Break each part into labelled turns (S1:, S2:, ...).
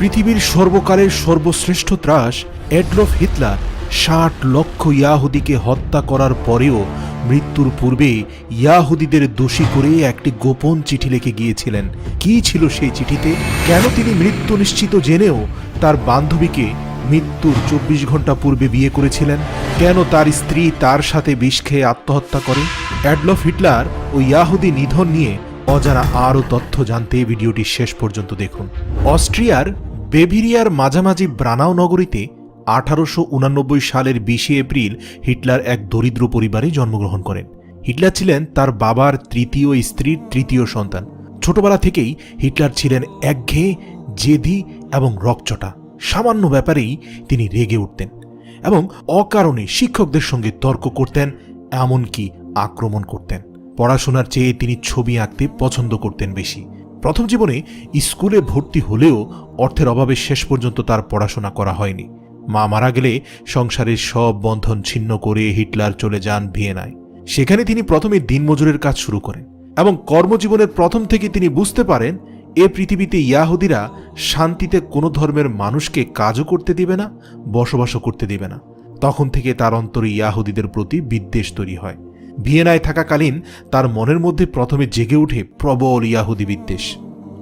S1: পৃথিবীর সর্বকালের সর্বশ্রেষ্ঠ ত্রাস অ্যাডলফ হিটলার ৬০ লক্ষ ইয়াহুদিকে হত্যা করার পরেও মৃত্যুর পূর্বে ইয়াহুদিদের দোষী করে একটি গোপন চিঠি লিখে গিয়েছিলেন। কি ছিল সেই চিঠিতে? কেন তিনি মৃত্যু নিশ্চিত জেনেও তার বান্ধবীকে মৃত্যুর ২৪ ঘন্টা পূর্বে বিয়ে করেছিলেন? কেন তার স্ত্রী তার সাথে বিষ খেয়ে আত্মহত্যা করে? অ্যাডলফ হিটলার ও ইয়াহুদি নিধন নিয়ে অজানা আরও তথ্য জানতে ভিডিওটি শেষ পর্যন্ত দেখুন। অস্ট্রিয়ার বেভিরিয়ার মাঝামাঝি ব্রানাউ নগরীতে ১৮৮৯ সালের ২০ এপ্রিল হিটলার এক দরিদ্র পরিবারে জন্মগ্রহণ করেন। হিটলার ছিলেন তার বাবার তৃতীয় স্ত্রীর তৃতীয় সন্তান। ছোটবেলা থেকেই হিটলার ছিলেন একঘেয়ে, জেদি এবং রকচটা। সামান্য ব্যাপারেই তিনি রেগে উঠতেন এবং অকারণে শিক্ষকদের সঙ্গে তর্ক করতেন, এমনকি আক্রমণ করতেন। পড়াশোনার চেয়ে তিনি ছবি আঁকতে পছন্দ করতেন বেশি। প্রথম জীবনে স্কুলে ভর্তি হলেও অর্থের অভাবে শেষ পর্যন্ত তার পড়াশোনা করা হয়নি। মা মারা গেলে সংসারের সব বন্ধন ছিন্ন করে হিটলার চলে যান ভিয়েনায়। সেখানে তিনি প্রথমে দিনমজুরের কাজ শুরু করেন এবং কর্মজীবনের প্রথম থেকে তিনি বুঝতে পারেন এ পৃথিবীতে ইয়াহুদিরা শান্তিতে কোনো ধর্মের মানুষকে কাজও করতে দিবে না, বসবাসও করতে দিবে না। তখন থেকে তার অন্তরে ইয়াহুদিদের প্রতি বিদ্বেষ তৈরি হয়। ভিয়েনায় থাকাকালীন তার মনের মধ্যে প্রথমে জেগে ওঠে প্রবল ইয়াহুদি বিদ্বেষ।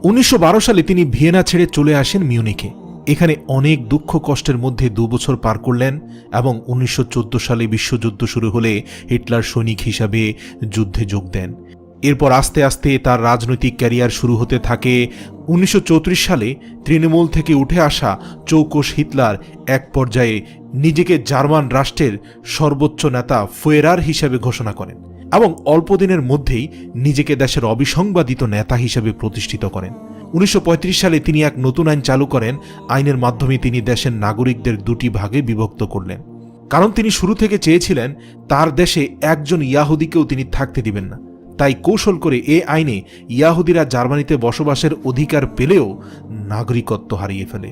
S1: ১৯১২ সালে তিনি ভিয়েনা ছেড়ে চলে আসেন মিউনিখে। এখানে অনেক দুঃখ কষ্টের মধ্যে ২ বছর পার করলেন এবং ১৯১৪ সালে বিশ্বযুদ্ধ শুরু হলে হিটলার সৈনিক হিসাবে যুদ্ধে যোগ দেন। এরপর আস্তে আস্তে তার রাজনৈতিক ক্যারিয়ার শুরু হতে থাকে। ১৯৩৪ সালে তৃণমূল থেকে উঠে আসা চৌকস হিটলার এক পর্যায়ে নিজেকে জার্মান রাষ্ট্রের সর্বোচ্চ নেতা ফুয়েরার হিসেবে ঘোষণা করেন এবং অল্প দিনের মধ্যেই নিজেকে দেশের অবিসংবাদিত নেতা হিসেবে প্রতিষ্ঠিত করেন। ১৯৩৫ সালে তিনি এক নতুন আইন চালু করেন। আইনের মাধ্যমে তিনি দেশের নাগরিকদের ২টি ভাগে বিভক্ত করলেন, কারণ তিনি শুরু থেকে চেয়েছিলেন তার দেশে একজন ইয়াহুদিকেও তিনি থাকতে দিবেন না। তাই কৌশল করে এ আইনে ইয়াহুদিরা জার্মানিতে বসবাসের অধিকার পেলেও নাগরিকত্ব হারিয়ে ফেলে।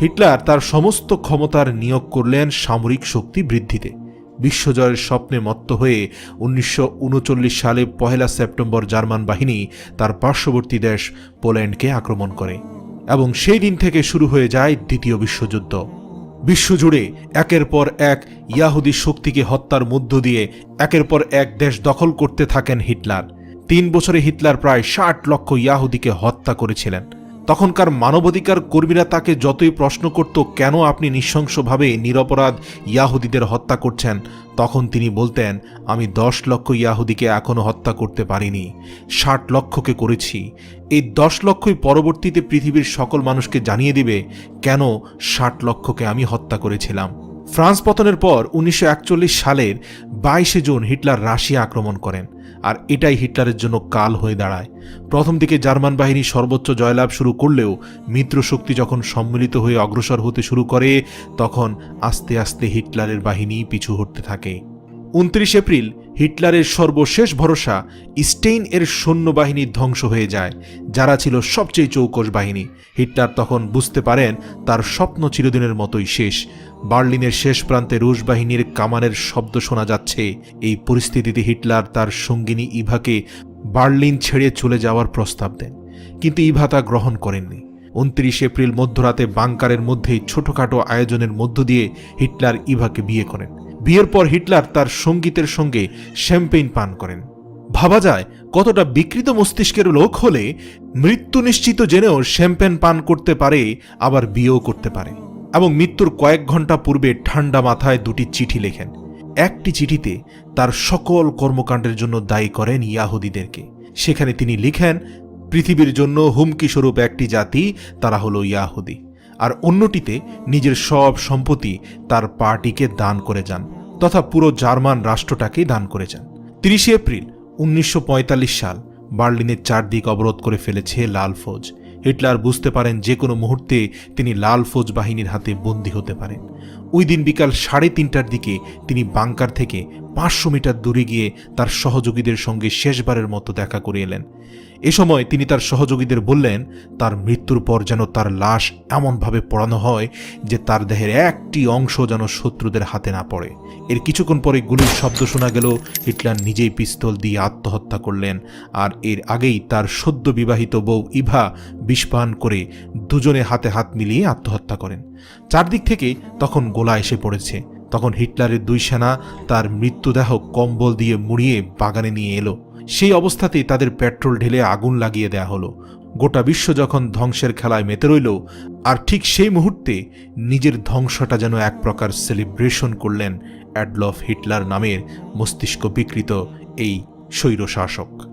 S1: হিটলার তার সমস্ত ক্ষমতার নিয়োগ করলেন সামরিক শক্তি বৃদ্ধিতে। বিশ্বজয়ের স্বপ্নে মত্ত হয়ে ১৯৩৯ সালে ১ সেপ্টেম্বর জার্মান বাহিনী তার পার্শ্ববর্তী দেশ পোল্যান্ডকে আক্রমণ করে এবং সেই দিন থেকে শুরু হয়ে যায় দ্বিতীয় বিশ্বযুদ্ধ। বিশ্বজুড়ে একের পর এক ইয়াহুদি শক্তিকে হত্যার মধ্য দিয়ে একের পর এক দেশ দখল করতে থাকেন হিটলার। ৩ বছরে হিটলার প্রায় ৬০ লক্ষ ইয়াহুদিকে হত্যা করেছিলেন। তখনকার মানবাধিকার কর্মীরা তাকে যতই প্রশ্ন করত, কেন আপনি নৃশংসভাবে নিরপরাধ ইয়াহুদিদের হত্যা করছেন, তখন তিনি বলতেন, আমি ১০ লক্ষ ইয়াহুদিকে এখনো হত্যা করতে পারিনি, ৬০ লক্ষকে করেছি। এই ১০ লক্ষই পরবর্তীতে পৃথিবীর সকল মানুষকে জানিয়ে দিবে কেন ৬০ লক্ষকে আমি হত্যা করেছিলাম। ফ্রান্স পতনের পর ১৯৪১ সালের ২২ জুন হিটলার রাশিয়া আক্রমণ করেন, আর এটাই হিটলারের জন্য কাল হয়ে দাঁড়ায়। প্রথম দিকে জার্মান বাহিনী সর্বোচ্চ জয়লাভ শুরু করলেও মিত্রশক্তি যখন সম্মিলিত হয়ে অগ্রসর হতে শুরু করে, তখন আস্তে আস্তে হিটলারের বাহিনী পিছু হটতে থাকে। ২৯ এপ্রিল হিটলারের সর্বশেষ ভরসা স্টেইন এর সৈন্যবাহিনী ধ্বংস হয়ে যায়, যারা ছিল সবচেয়ে চৌকস বাহিনী। হিটলার তখন বুঝতে পারেন তার স্বপ্ন চিরদিনের মতোই শেষ। বার্লিনের শেষ প্রান্তে রুশ বাহিনীর কামানের শব্দ শোনা যাচ্ছে। এই পরিস্থিতিতে হিটলার তার সঙ্গিনী ইভাকে বার্লিন ছেড়ে চলে যাওয়ার প্রস্তাব দেন, কিন্তু ইভা তা গ্রহণ করেননি। ২৯ এপ্রিল মধ্যরাতে বাংকারের মধ্যেই ছোটখাটো আয়োজনের মধ্য দিয়ে হিটলার ইভাকে বিয়ে করেন। বিয়ের পর হিটলার তার সঙ্গীতের সঙ্গে শ্যাম্পেইন পান করেন। ভাবা যায় কতটা বিকৃত মস্তিষ্কের লোক হলে মৃত্যু নিশ্চিত জেনেও শ্যাম্পেন পান করতে পারে, আবার বিয়েও করতে পারে। এবং মৃত্যুর কয়েক ঘন্টা পূর্বে ঠান্ডা মাথায় ২টি চিঠি লেখেন। একটি চিঠিতে তার সকল কর্মকাণ্ডের জন্য দায়ী করেন ইয়াহুদিদেরকে। সেখানে তিনি লিখেন, পৃথিবীর জন্য হুমকিস্বরূপ একটি জাতি, তারা হলো ইয়াহুদি। আর অন্যটিতে নিজের সব সম্পত্তি তার পার্টিকে দান করে যান, তথা পুরো জার্মান রাষ্ট্রটাকেই দান করে যান। ৩০ এপ্রিল ১৯৪৫ সাল বার্লিনের চারদিক অবরোধ করে ফেলেছে লাল ফৌজ। হিটলার বুঝতে পারেন যে কোনো মুহূর্তে তিনি লাল ফৌজ বাহিনীর হাতে বন্দী হতে পারেন। ওই দিন বিকাল ৩:৩০টার দিকে তিনি বাংকার থেকে ৫০০ মিটার দূরে গিয়ে তার সহযোগীদের সঙ্গে শেষবারের মতো দেখা করে এলেন। এ সময় তিনি তার সহযোগীদের বললেন তার মৃত্যুর পর যেন তার লাশ এমনভাবে পোড়ানো হয় যে তার দেহের একটি অংশ যেন শত্রুদের হাতে না পড়ে। এর কিছুক্ষণ পরে গুলির শব্দ শোনা গেল। হিটলার নিজেই পিস্তল দিয়ে আত্মহত্যা করলেন, আর এর আগেই তার সদ্য বিবাহিত বউ ইভা বিষপান করে দুজনে হাতে হাত মিলিয়ে আত্মহত্যা করেন। চারদিক থেকে তখন গোলা এসে পড়েছে। তখন হিটলারের দুই সেনা তার মৃত্যুদেহ কম্বল দিয়ে মুড়িয়ে বাগানে নিয়ে এলো। সেই অবস্থাতেই তাদের পেট্রোল ঢেলে আগুন লাগিয়ে দেয়া হলো। গোটা বিশ্ব যখন ধ্বংসের খেলায় মেতে রইল, আর ঠিক সেই মুহূর্তে নিজের ধ্বংসটা যেন এক প্রকার সেলিব্রেশন করলেন অ্যাডলফ হিটলার নামের মস্তিষ্ক বিকৃত এই স্বৈরশাসক।